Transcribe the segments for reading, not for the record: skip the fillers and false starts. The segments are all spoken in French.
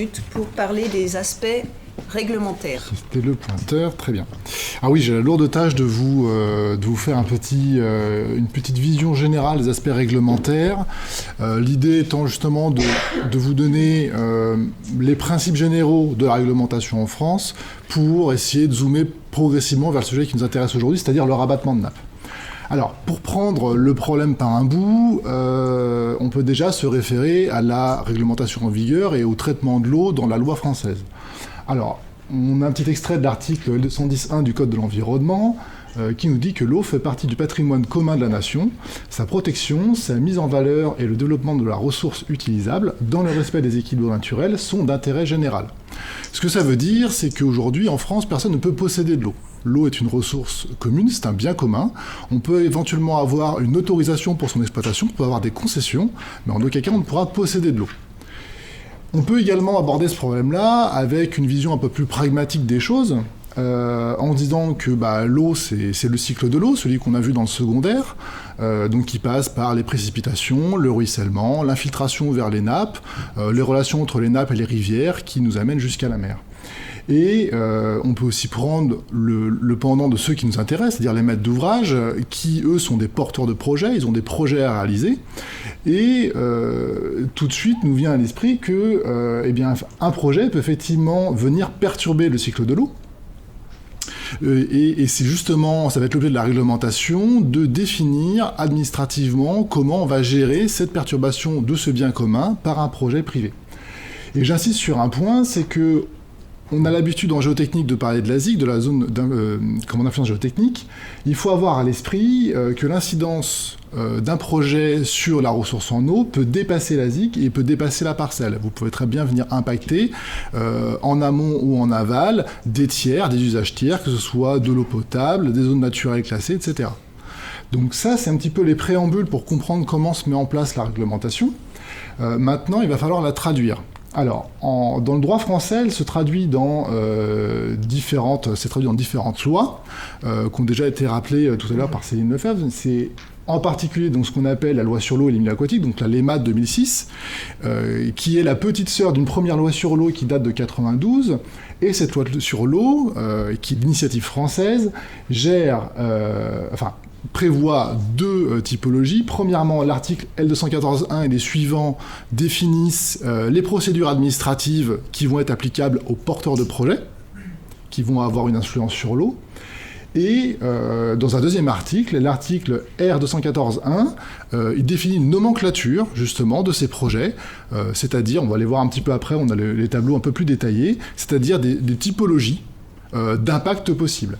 minutes pour parler des aspects réglementaires. C'était le pointeur, très bien. Ah oui, j'ai la lourde tâche de vous faire une petite vision générale des aspects réglementaires. L'idée étant justement de vous donner les principes généraux de la réglementation en France pour essayer de zoomer progressivement vers le sujet qui nous intéresse aujourd'hui, c'est-à-dire le rabattement de nappe. Alors, pour prendre le problème par un bout, on peut déjà se référer à la réglementation en vigueur et au traitement de l'eau dans la loi française. Alors, on a un petit extrait de l'article 210.1 du Code de l'environnement qui nous dit que l'eau fait partie du patrimoine commun de la nation. Sa protection, sa mise en valeur et le développement de la ressource utilisable, dans le respect des équilibres naturels, sont d'intérêt général. Ce que ça veut dire, c'est qu'aujourd'hui, en France, personne ne peut posséder de l'eau. L'eau est une ressource commune, c'est un bien commun. On peut éventuellement avoir une autorisation pour son exploitation, on peut avoir des concessions, mais en aucun cas on ne pourra posséder de l'eau. On peut également aborder ce problème-là avec une vision un peu plus pragmatique des choses, en disant que l'eau, c'est le cycle de l'eau, celui qu'on a vu dans le secondaire, donc qui passe par les précipitations, le ruissellement, l'infiltration vers les nappes, les relations entre les nappes et les rivières qui nous amènent jusqu'à la mer. Et on peut aussi prendre le pendant de ceux qui nous intéressent, c'est-à-dire les maîtres d'ouvrage, qui, eux, sont des porteurs de projets, ils ont des projets à réaliser. Et tout de suite, nous vient à l'esprit que un projet peut effectivement venir perturber le cycle de l'eau. Et c'est justement, ça va être l'objet de la réglementation, de définir administrativement comment on va gérer cette perturbation de ce bien commun par un projet privé. Et j'insiste sur un point, c'est que on a l'habitude en géotechnique de parler de la ZIC, de la zone comme influence géotechnique. Il faut avoir à l'esprit que l'incidence d'un projet sur la ressource en eau peut dépasser la ZIC et peut dépasser la parcelle. Vous pouvez très bien venir impacter en amont ou en aval des tiers, des usages tiers, que ce soit de l'eau potable, des zones naturelles classées, etc. Donc ça, c'est un petit peu les préambules pour comprendre comment se met en place la réglementation. Maintenant, il va falloir la traduire. Alors, dans le droit français, elle se traduit dans différentes lois qui ont déjà été rappelées tout à l'heure par Céline Lefebvre. C'est en particulier donc, ce qu'on appelle la loi sur l'eau et les milieux aquatiques, donc la LEMA de 2006, qui est la petite sœur d'une première loi sur l'eau qui date de 92. Et cette loi sur l'eau, qui est d'initiative française, prévoit deux typologies. Premièrement, l'article L214.1 et les suivants définissent les procédures administratives qui vont être applicables aux porteurs de projets, qui vont avoir une influence sur l'eau. Et dans un deuxième article, l'article R214.1, il définit une nomenclature, justement, de ces projets, c'est-à-dire, on va les voir un petit peu après, on a les tableaux un peu plus détaillés, c'est-à-dire des typologies d'impact possibles.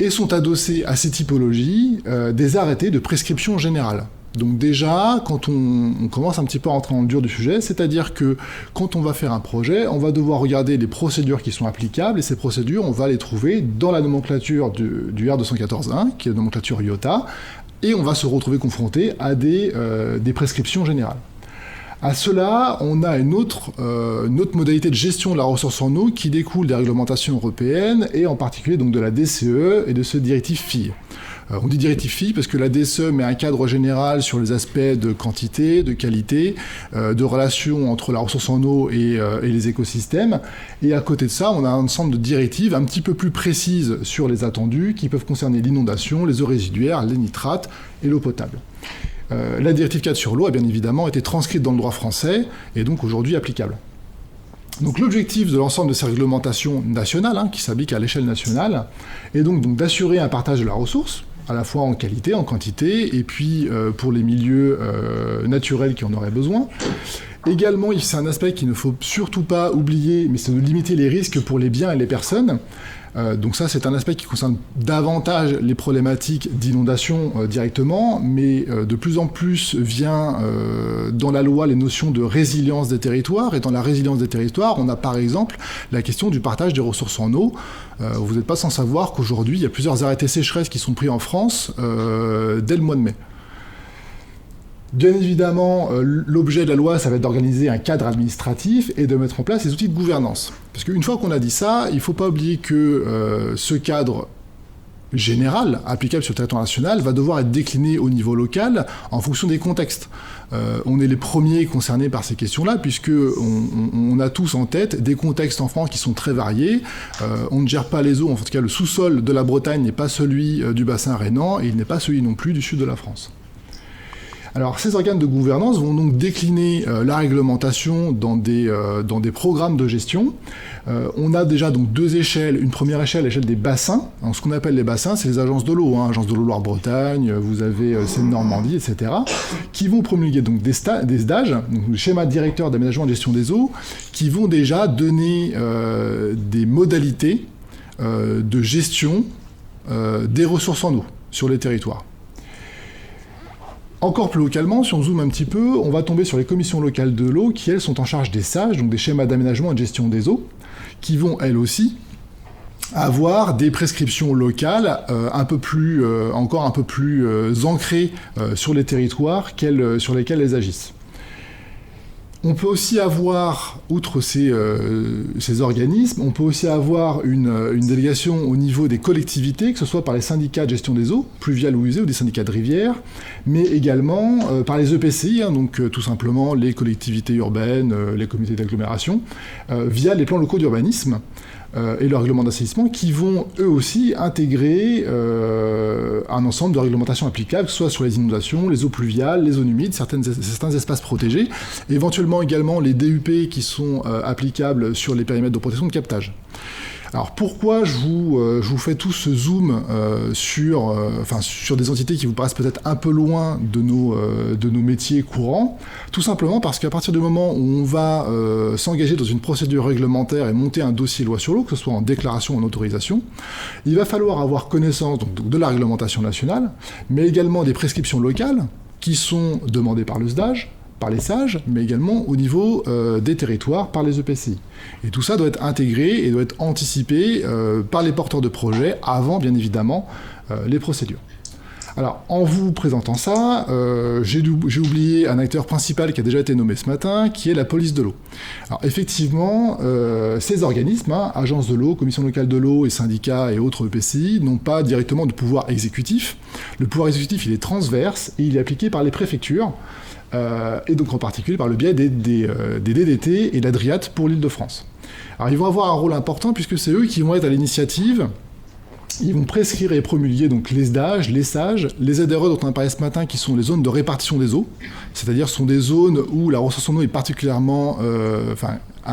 Et sont adossés à ces typologies des arrêtés de prescription générale. Donc déjà, quand on commence un petit peu à rentrer dans le dur du sujet, c'est-à-dire que quand on va faire un projet, on va devoir regarder les procédures qui sont applicables, et ces procédures, on va les trouver dans la nomenclature du R214.1, qui est la nomenclature IOTA, et on va se retrouver confronté à des prescriptions générales. À cela, on a une autre modalité de gestion de la ressource en eau qui découle des réglementations européennes et en particulier donc de la DCE et de ce directive FII. On dit directive FII parce que la DCE met un cadre général sur les aspects de quantité, de qualité, de relation entre la ressource en eau et les écosystèmes. Et à côté de ça, on a un ensemble de directives un petit peu plus précises sur les attendus qui peuvent concerner l'inondation, les eaux résiduaires, les nitrates et l'eau potable. La directive 4 sur l'eau a bien évidemment été transcrite dans le droit français et donc aujourd'hui applicable. Donc l'objectif de l'ensemble de ces réglementations nationales, qui s'appliquent à l'échelle nationale, est donc d'assurer un partage de la ressource, à la fois en qualité, en quantité, et puis pour les milieux naturels qui en auraient besoin. Également, c'est un aspect qu'il ne faut surtout pas oublier, mais c'est de limiter les risques pour les biens et les personnes. Donc ça, c'est un aspect qui concerne davantage les problématiques d'inondation directement, mais de plus en plus vient dans la loi les notions de résilience des territoires. Et dans la résilience des territoires, on a par exemple la question du partage des ressources en eau. Vous n'êtes pas sans savoir qu'aujourd'hui, il y a plusieurs arrêtés sécheresse qui sont pris en France dès le mois de mai. Bien évidemment, l'objet de la loi, ça va être d'organiser un cadre administratif et de mettre en place les outils de gouvernance. Parce qu'une fois qu'on a dit ça, il ne faut pas oublier que ce cadre générale, applicable sur le territoire national, va devoir être déclinée au niveau local en fonction des contextes. On est les premiers concernés par ces questions-là, puisque on a tous en tête des contextes en France qui sont très variés. On ne gère pas les eaux, en tout cas le sous-sol de la Bretagne n'est pas celui du bassin rhénan, et il n'est pas celui non plus du sud de la France. Alors, ces organes de gouvernance vont donc décliner la réglementation dans des programmes de gestion. On a déjà donc deux échelles. Une première échelle, l'échelle des bassins. Alors, ce qu'on appelle les bassins, c'est les agences de l'eau, Agence de l'eau Loire-Bretagne, vous avez Seine-Normandie, etc., qui vont promulguer donc des SDAGE, donc le schéma directeur d'aménagement et de gestion des eaux, qui vont déjà donner des modalités de gestion des ressources en eau sur les territoires. Encore plus localement, si on zoome un petit peu, on va tomber sur les commissions locales de l'eau qui, elles, sont en charge des SAGE, donc des schémas d'aménagement et de gestion des eaux, qui vont, elles aussi, avoir des prescriptions locales encore un peu plus ancrées sur les territoires sur lesquels elles agissent. On peut aussi avoir, outre ces organismes, on peut aussi avoir une délégation au niveau des collectivités, que ce soit par les syndicats de gestion des eaux, pluviales ou usées, ou des syndicats de rivières, mais également par les EPCI, donc tout simplement les collectivités urbaines, les comités d'agglomération, via les plans locaux d'urbanisme et le règlement d'assainissement, qui vont eux aussi intégrer un ensemble de réglementations applicables, soit sur les inondations, les eaux pluviales, les zones humides, certains espaces protégés, éventuellement également les DUP qui sont applicables sur les périmètres de protection de captage. Alors pourquoi je vous fais tout ce zoom sur des entités qui vous paraissent peut-être un peu loin de nos métiers courants? Tout simplement parce qu'à partir du moment où on va s'engager dans une procédure réglementaire et monter un dossier loi sur l'eau, que ce soit en déclaration ou en autorisation, il va falloir avoir connaissance donc, de la réglementation nationale, mais également des prescriptions locales qui sont demandées par le SDAGE, par les SAGE, mais également au niveau des territoires par les EPCI. Et tout ça doit être intégré et doit être anticipé par les porteurs de projets avant, bien évidemment, les procédures. Alors, en vous présentant ça, j'ai oublié un acteur principal qui a déjà été nommé ce matin, qui est la police de l'eau. Alors, effectivement, ces organismes, agences de l'eau, commissions locales de l'eau et syndicats et autres EPCI, n'ont pas directement de pouvoir exécutif. Le pouvoir exécutif, il est transverse et il est appliqué par les préfectures, et donc en particulier par le biais des DDT et la DRIAT pour l'Île-de-France. Alors ils vont avoir un rôle important puisque c'est eux qui vont être à l'initiative, ils vont prescrire et promulguer donc les SDAGE, les SAGE, les ZRE dont on a parlé ce matin qui sont les zones de répartition des eaux, c'est-à-dire sont des zones où la ressource en eau est particulièrement, où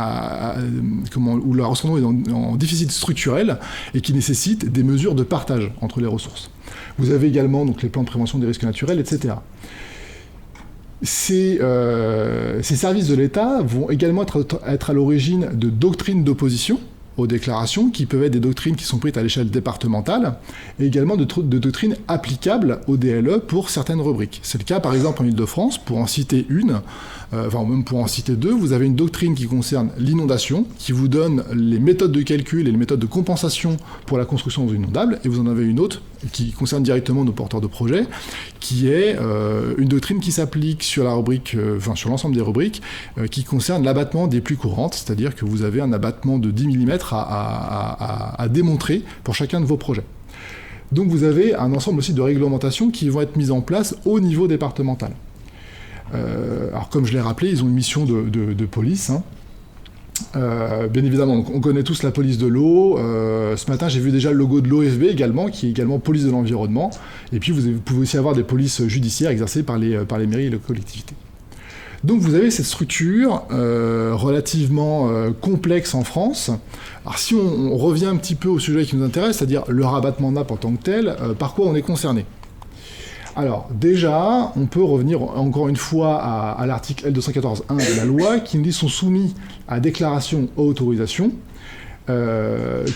la ressource en eau est en déficit structurel et qui nécessite des mesures de partage entre les ressources. Vous avez également donc les plans de prévention des risques naturels, etc. Ces services de l'État vont également être à l'origine de doctrines d'opposition aux déclarations, qui peuvent être des doctrines qui sont prises à l'échelle départementale, et également de doctrines applicables au DLE pour certaines rubriques. C'est le cas par exemple en Île-de-France, pour en citer une, même pour en citer deux, vous avez une doctrine qui concerne l'inondation, qui vous donne les méthodes de calcul et les méthodes de compensation pour la construction d'eaux inondables, et vous en avez une autre qui concerne directement nos porteurs de projets, qui est une doctrine qui s'applique sur la rubrique, sur l'ensemble des rubriques, qui concerne l'abattement des pluies courantes, c'est-à-dire que vous avez un abattement de 10 mm à démontrer pour chacun de vos projets. Donc vous avez un ensemble aussi de réglementations qui vont être mises en place au niveau départemental. Alors comme je l'ai rappelé, ils ont une mission de police. Bien évidemment, donc, on connaît tous la police de l'eau. Ce matin, j'ai vu déjà le logo de l'OFB également, qui est également police de l'environnement. Et puis vous pouvez aussi avoir des polices judiciaires exercées par les mairies et les collectivités. Donc vous avez cette structure relativement complexe en France. Alors si on revient un petit peu au sujet qui nous intéresse, c'est-à-dire le rabattement de nappe en tant que tel, par quoi on est concerné? Alors déjà, on peut revenir encore une fois à l'article L214.1 de la loi qui nous dit sont soumis à déclaration ou autorisation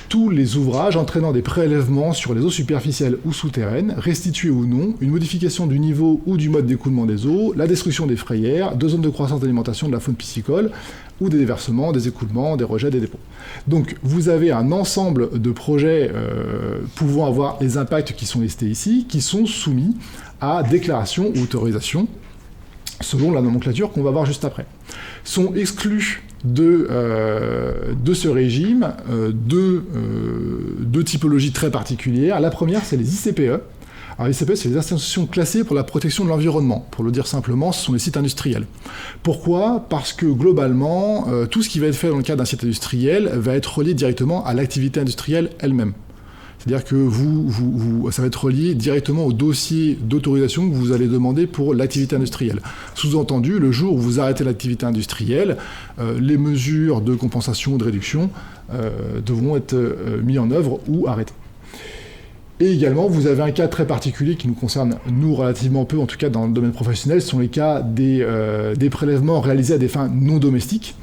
tous les ouvrages entraînant des prélèvements sur les eaux superficielles ou souterraines, restitués ou non, une modification du niveau ou du mode d'écoulement des eaux, la destruction des frayères, de zones de croissance d'alimentation de la faune piscicole, ou des déversements, des écoulements, des rejets, des dépôts. Donc vous avez un ensemble de projets pouvant avoir les impacts qui sont listés ici, qui sont soumis à déclaration ou autorisation, selon la nomenclature qu'on va voir juste après. Sont exclus de ce régime deux typologies très particulières. La première, c'est les ICPE. Alors, les ICPE, c'est les institutions classées pour la protection de l'environnement. Pour le dire simplement, ce sont les sites industriels. Pourquoi ? Parce que globalement, tout ce qui va être fait dans le cadre d'un site industriel va être relié directement à l'activité industrielle elle-même. C'est-à-dire que ça va être relié directement au dossier d'autorisation que vous allez demander pour l'activité industrielle. Sous-entendu, le jour où vous arrêtez l'activité industrielle, les mesures de compensation ou de réduction devront être mises en œuvre ou arrêtées. Et également, vous avez un cas très particulier qui nous concerne, nous, relativement peu, en tout cas dans le domaine professionnel, ce sont les cas des prélèvements réalisés à des fins non domestiques,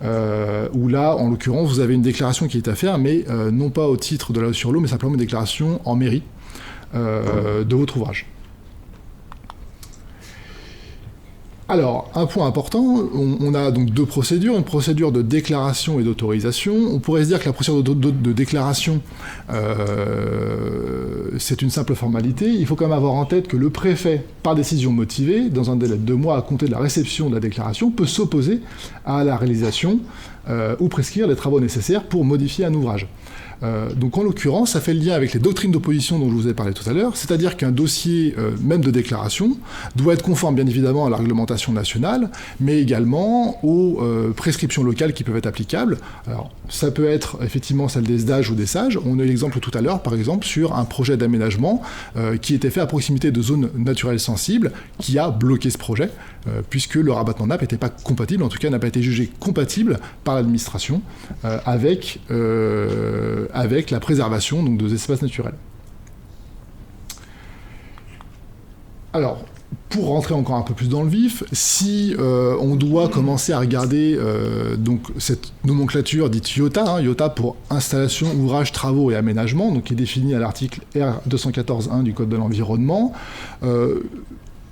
où là, en l'occurrence, vous avez une déclaration qui est à faire, mais non pas au titre de la loi sur l'eau, mais simplement une déclaration en mairie de votre ouvrage. Alors, un point important, on a donc deux procédures, une procédure de déclaration et d'autorisation. On pourrait se dire que la procédure de déclaration, c'est une simple formalité. Il faut quand même avoir en tête que le préfet, par décision motivée, dans un délai de 2 mois à compter de la réception de la déclaration, peut s'opposer à la réalisation ou prescrire les travaux nécessaires pour modifier un ouvrage. Donc en l'occurrence, ça fait le lien avec les doctrines d'opposition dont je vous ai parlé tout à l'heure, c'est-à-dire qu'un dossier, même de déclaration, doit être conforme bien évidemment à la réglementation nationale, mais également aux prescriptions locales qui peuvent être applicables. Alors ça peut être effectivement celle des SDAGE ou des SAGE. On a eu l'exemple tout à l'heure, par exemple, sur un projet d'aménagement qui était fait à proximité de zones naturelles sensibles, qui a bloqué ce projet, puisque le rabattement nappe n'était pas compatible, en tout cas n'a pas été jugé compatible par l'administration avec la préservation donc, des espaces naturels. Alors, pour rentrer encore un peu plus dans le vif, si on doit commencer à regarder donc cette nomenclature dite IOTA, IOTA pour installation, ouvrage, travaux et aménagement, donc qui est définie à l'article R214.1 du Code de l'environnement,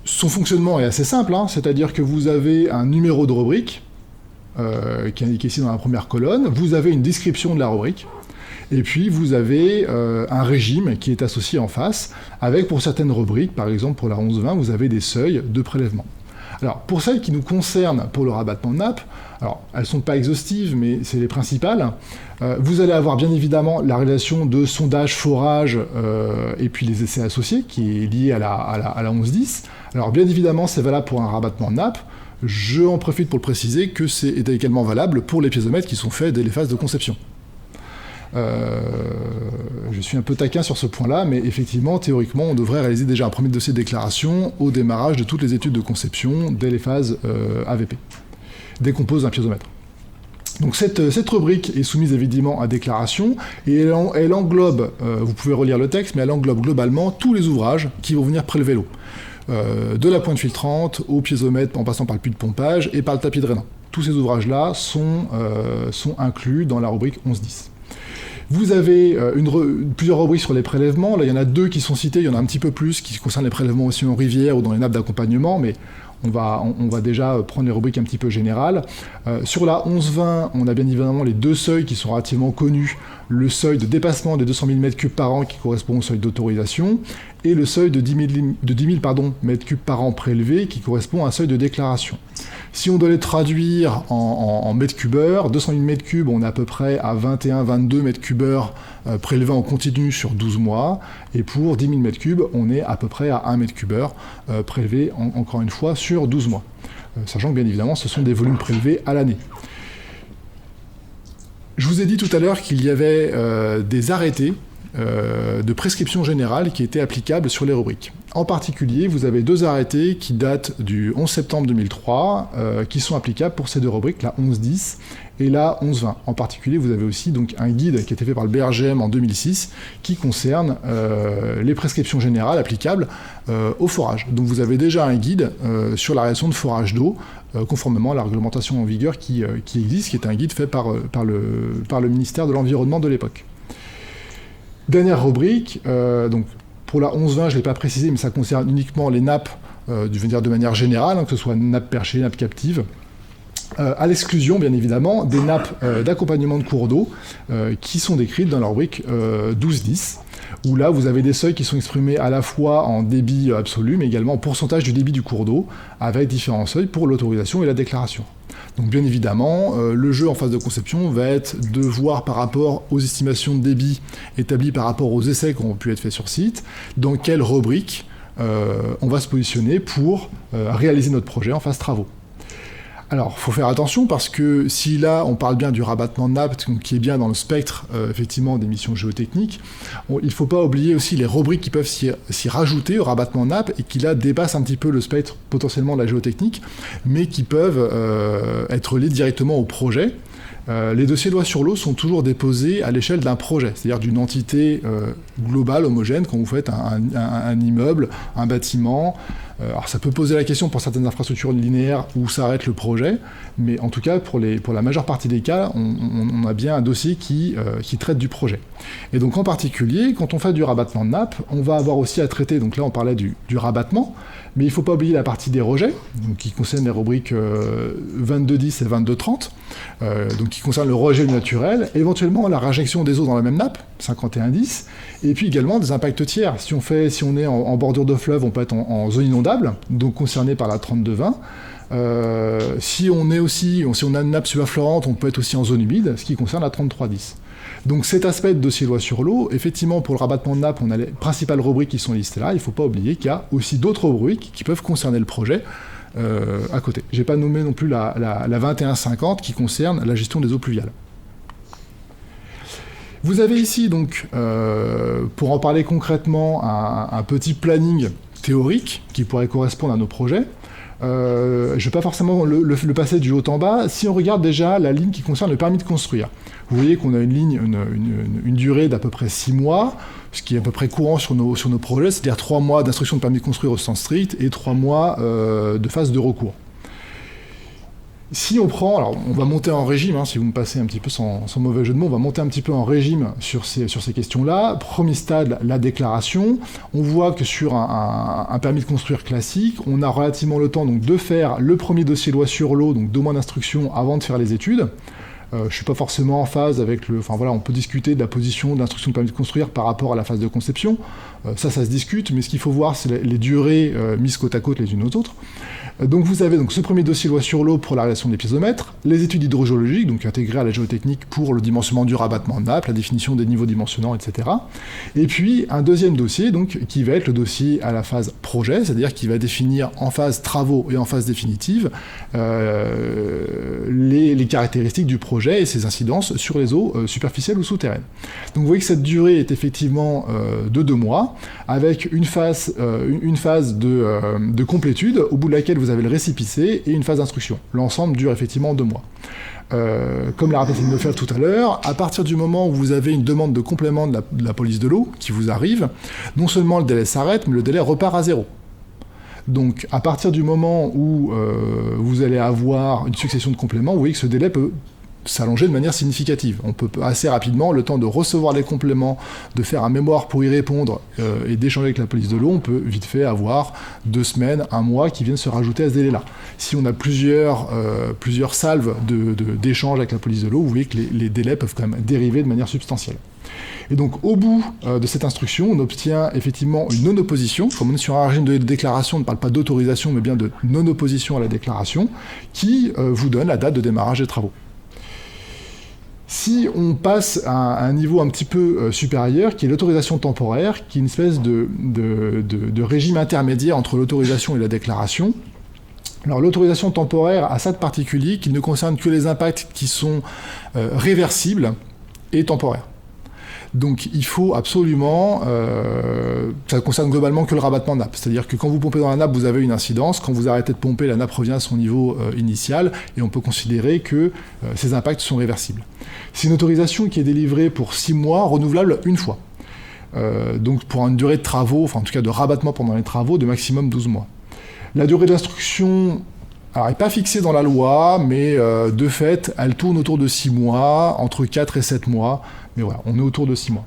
son fonctionnement est assez simple, c'est-à-dire que vous avez un numéro de rubrique, qui est indiqué ici dans la première colonne, vous avez une description de la rubrique, et puis vous avez un régime qui est associé en face, avec pour certaines rubriques, par exemple pour la 1120, vous avez des seuils de prélèvement. Alors pour celles qui nous concernent pour le rabattement de nappe, alors elles ne sont pas exhaustives, mais c'est les principales, vous allez avoir bien évidemment la réalisation de sondage, forage, et puis les essais associés, qui est lié à la 1110. Alors bien évidemment c'est valable pour un rabattement de nappe. Je en profite pour le préciser que c'est également valable pour les piézomètres qui sont faits dès les phases de conception. Je suis un peu taquin sur ce point-là, mais effectivement, théoriquement, on devrait réaliser déjà un premier dossier de déclaration au démarrage de toutes les études de conception dès les phases AVP, dès qu'on pose un piézomètre. Donc cette rubrique est soumise évidemment à déclaration, et elle englobe, vous pouvez relire le texte, mais elle englobe globalement tous les ouvrages qui vont venir prélever l'eau. De la pointe filtrante au piézomètre en passant par le puits de pompage et par le tapis drainant. Tous ces ouvrages-là sont inclus dans la rubrique 1110. Vous avez plusieurs rubriques sur les prélèvements. Là, il y en a 2 qui sont cités, il y en a un petit peu plus qui concernent les prélèvements aussi en rivière ou dans les nappes d'accompagnement, mais on va déjà prendre les rubriques un petit peu générales. Sur la 1120, on a bien évidemment les 2 seuils qui sont relativement connus. Le seuil de dépassement des 200 000 m3 par an qui correspond au seuil d'autorisation, et le seuil de 10 000 m3 par an prélevé qui correspond à un seuil de déclaration. Si on doit les traduire en mètres cubeurs, 200 000 m3, on est à peu près à 21-22 mètres cubeurs prélevés en continu sur 12 mois, et pour 10 000 m3, on est à peu près à 1 mètre cubeur prélevé, encore une fois, sur 12 mois. Sachant que, bien évidemment, ce sont des volumes prélevés à l'année. Je vous ai dit tout à l'heure qu'il y avait des arrêtés de prescription générale qui étaient applicables sur les rubriques. En particulier, vous avez 2 arrêtés qui datent du 11 septembre 2003, qui sont applicables pour ces 2 rubriques, la 1110 et la 1120. En particulier, vous avez aussi donc un guide qui a été fait par le BRGM en 2006, qui concerne les prescriptions générales applicables au forage. Donc vous avez déjà un guide sur la réalisation de forage d'eau, conformément à la réglementation en vigueur qui existe, qui est un guide fait par le ministère de l'Environnement de l'époque. Dernière rubrique, donc pour la 1120, je ne l'ai pas précisé, mais ça concerne uniquement les nappes, de manière générale, que ce soit nappes perchées, nappes captives, à l'exclusion, bien évidemment, des nappes d'accompagnement de cours d'eau qui sont décrites dans la rubrique 1210. où là, vous avez des seuils qui sont exprimés à la fois en débit absolu, mais également en pourcentage du débit du cours d'eau, avec différents seuils pour l'autorisation et la déclaration. Donc bien évidemment, le jeu en phase de conception va être de voir par rapport aux estimations de débit établies par rapport aux essais qui ont pu être faits sur site, dans quelle rubrique on va se positionner pour réaliser notre projet en phase travaux. Alors, il faut faire attention parce que si là, on parle bien du rabattement de nappe, qui est bien dans le spectre, effectivement, des missions géotechniques, il ne faut pas oublier aussi les rubriques qui peuvent s'y rajouter au rabattement de nappe et qui là dépassent un petit peu le spectre potentiellement de la géotechnique, mais qui peuvent être liés directement au projet. Les dossiers loi sur l'eau sont toujours déposés à l'échelle d'un projet, c'est-à-dire d'une entité globale, homogène, quand vous faites un immeuble, un bâtiment. Alors ça peut poser la question pour certaines infrastructures linéaires où s'arrête le projet, mais en tout cas pour la majeure partie des cas, on a bien un dossier qui traite du projet. Et donc en particulier, quand on fait du rabattement de nappe, on va avoir aussi à traiter, donc là on parlait du rabattement, mais il ne faut pas oublier la partie des rejets, donc qui concerne les rubriques 2210 et 2230, donc qui concerne le rejet naturel, éventuellement la réinjection des eaux dans la même nappe, 5110, et puis également des impacts tiers. Si on est en bordure de fleuve, on peut être en zone inondable, donc concerné par la 3220. Si on a une nappe subaffleurante, on peut être aussi en zone humide, ce qui concerne la 3310. Donc cet aspect de dossier loi sur l'eau, effectivement pour le rabattement de nappe, on a les principales rubriques qui sont listées là, il ne faut pas oublier qu'il y a aussi d'autres rubriques qui peuvent concerner le projet à côté. Je n'ai pas nommé non plus la 2150 qui concerne la gestion des eaux pluviales. Vous avez ici donc, pour en parler concrètement, un petit planning théorique qui pourrait correspondre à nos projets. Je ne vais pas forcément le passer du haut en bas. Si on regarde déjà la ligne qui concerne le permis de construire, vous voyez qu'on a une durée d'à peu près 6 mois, ce qui est à peu près courant sur nos projets, c'est-à-dire 3 mois d'instruction de permis de construire au sens strict et 3 mois de phase de recours. Si on prend, alors on va monter en régime, si vous me passez un petit peu sans mauvais jeu de mots, on va monter un petit peu en régime sur ces questions-là. Premier stade, la déclaration. On voit que sur un permis de construire classique, on a relativement le temps donc, de faire le premier dossier loi sur l'eau, donc 2 mois d'instruction avant de faire les études. Je ne suis pas forcément en phase avec le... Enfin voilà, on peut discuter de la position de l'instruction de permis de construire par rapport à la phase de conception. Ça se discute, mais ce qu'il faut voir, c'est les durées mises côte à côte les unes aux autres. Donc vous avez donc ce premier dossier loi sur l'eau pour la réalisation des piézomètres, les études hydrogéologiques, donc intégrées à la géotechnique pour le dimensionnement du rabattement de nappe, la définition des niveaux dimensionnants, etc. Et puis un deuxième dossier donc, qui va être le dossier à la phase projet, c'est-à-dire qui va définir en phase travaux et en phase définitive les caractéristiques du projet et ses incidences sur les eaux superficielles ou souterraines. Donc vous voyez que cette durée est effectivement de 2 mois, avec une phase de complétude, au bout de laquelle vous avez le récépissé et une phase d'instruction. L'ensemble dure effectivement 2 mois. Comme l'a rappelé Neufeld tout à l'heure, à partir du moment où vous avez une demande de complément de la police de l'eau qui vous arrive, non seulement le délai s'arrête, mais le délai repart à 0. Donc à partir du moment où vous allez avoir une succession de compléments, vous voyez que ce délai peut s'allonger de manière significative. On peut assez rapidement, le temps de recevoir les compléments, de faire un mémoire pour y répondre et d'échanger avec la police de l'eau, on peut vite fait avoir 2 semaines, 1 mois qui viennent se rajouter à ce délai-là. Si on a plusieurs salves d'échanges avec la police de l'eau, vous voyez que les délais peuvent quand même dériver de manière substantielle. Et donc au bout de cette instruction, on obtient effectivement une non-opposition. Comme on est sur un régime de déclaration, on ne parle pas d'autorisation, mais bien de non-opposition à la déclaration, qui vous donne la date de démarrage des travaux. Si on passe à un niveau un petit peu supérieur, qui est l'autorisation temporaire, qui est une espèce de régime intermédiaire entre l'autorisation et la déclaration. Alors l'autorisation temporaire a ça de particulier qu'il ne concerne que les impacts qui sont réversibles et temporaires. Donc il faut absolument, ça concerne globalement que le rabattement de nappe, c'est-à-dire que quand vous pompez dans la nappe, vous avez une incidence, quand vous arrêtez de pomper, la nappe revient à son niveau initial, et on peut considérer que ces impacts sont réversibles. C'est une autorisation qui est délivrée pour 6 mois, renouvelable une fois. Donc pour une durée de travaux, enfin en tout cas de rabattement pendant les travaux, de maximum 12 mois. La durée d'instruction, alors, elle n'est pas fixée dans la loi, mais de fait, elle tourne autour de 6 mois, entre 4 et 7 mois, mais voilà, on est autour de 6 mois.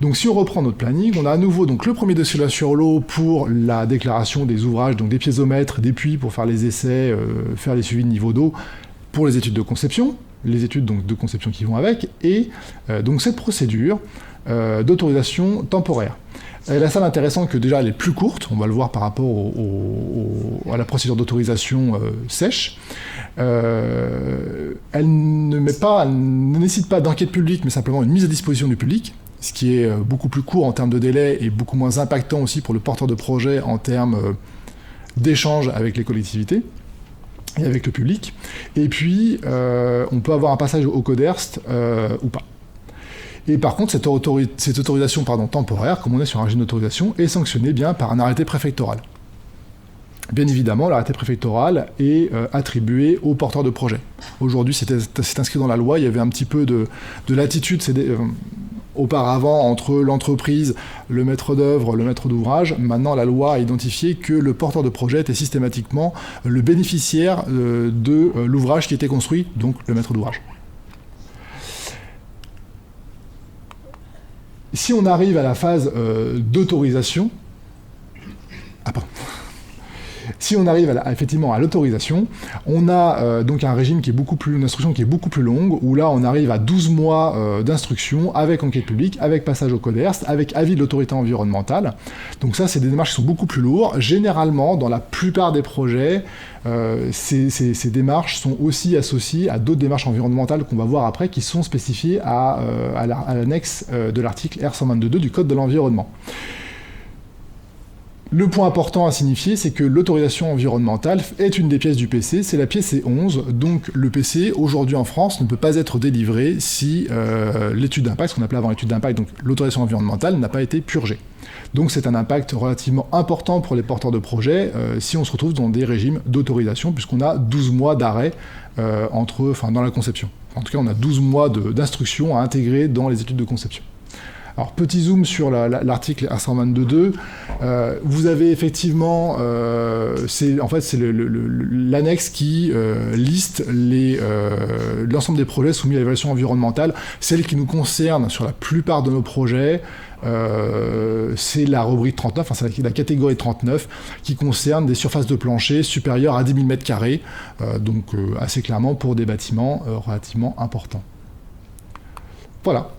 Donc si on reprend notre planning, on a à nouveau donc, le premier dossier là sur l'eau pour la déclaration des ouvrages, donc des piézomètres, des puits pour faire les essais, faire les suivis de niveau d'eau pour les études de conception. les études donc, de conception qui vont avec, et donc cette procédure d'autorisation temporaire. Elle a ça d'intéressant que déjà elle est plus courte, on va le voir par rapport à la procédure d'autorisation sèche. Elle ne nécessite pas d'enquête publique, mais simplement une mise à disposition du public, ce qui est beaucoup plus court en termes de délai et beaucoup moins impactant aussi pour le porteur de projet en termes d'échange avec les collectivités et avec le public. Et puis, on peut avoir un passage au CODERST ou pas. Et par contre, cette autorisation temporaire, comme on est sur un régime d'autorisation, est sanctionnée bien par un arrêté préfectoral. Bien évidemment, l'arrêté préfectoral est attribué au porteur de projet. Aujourd'hui, c'est inscrit dans la loi, il y avait un petit peu de latitude auparavant entre l'entreprise, le maître d'œuvre, le maître d'ouvrage. Maintenant, la loi a identifié que le porteur de projet était systématiquement le bénéficiaire de l'ouvrage qui était construit, donc le maître d'ouvrage. Si on arrive à la phase d'autorisation, si on arrive effectivement à l'autorisation, on a donc un régime qui est une instruction qui est beaucoup plus longue, où là on arrive à 12 mois d'instruction, avec enquête publique, avec passage au CODERST, avec avis de l'autorité environnementale. Donc ça, c'est des démarches qui sont beaucoup plus lourdes. Généralement, dans la plupart des projets, ces démarches sont aussi associées à d'autres démarches environnementales qu'on va voir après, qui sont spécifiées à l'annexe de l'article R122.2 du Code de l'environnement. Le point important à signifier, c'est que l'autorisation environnementale est une des pièces du PC, c'est la pièce C11, donc le PC, aujourd'hui en France, ne peut pas être délivré si l'étude d'impact, ce qu'on appelait avant l'étude d'impact, donc l'autorisation environnementale, n'a pas été purgée. Donc c'est un impact relativement important pour les porteurs de projets si on se retrouve dans des régimes d'autorisation, puisqu'on a 12 mois d'arrêt dans la conception. En tout cas, on a 12 mois d'instruction à intégrer dans les études de conception. Alors, petit zoom sur l'article R122.2. Vous avez effectivement, c'est l'annexe qui liste l'ensemble des projets soumis à l'évaluation environnementale, celles qui nous concernent sur la plupart de nos projets. C'est la rubrique 39, c'est la catégorie 39, qui concerne des surfaces de plancher supérieures à 10 000 m², donc assez clairement pour des bâtiments relativement importants. Voilà.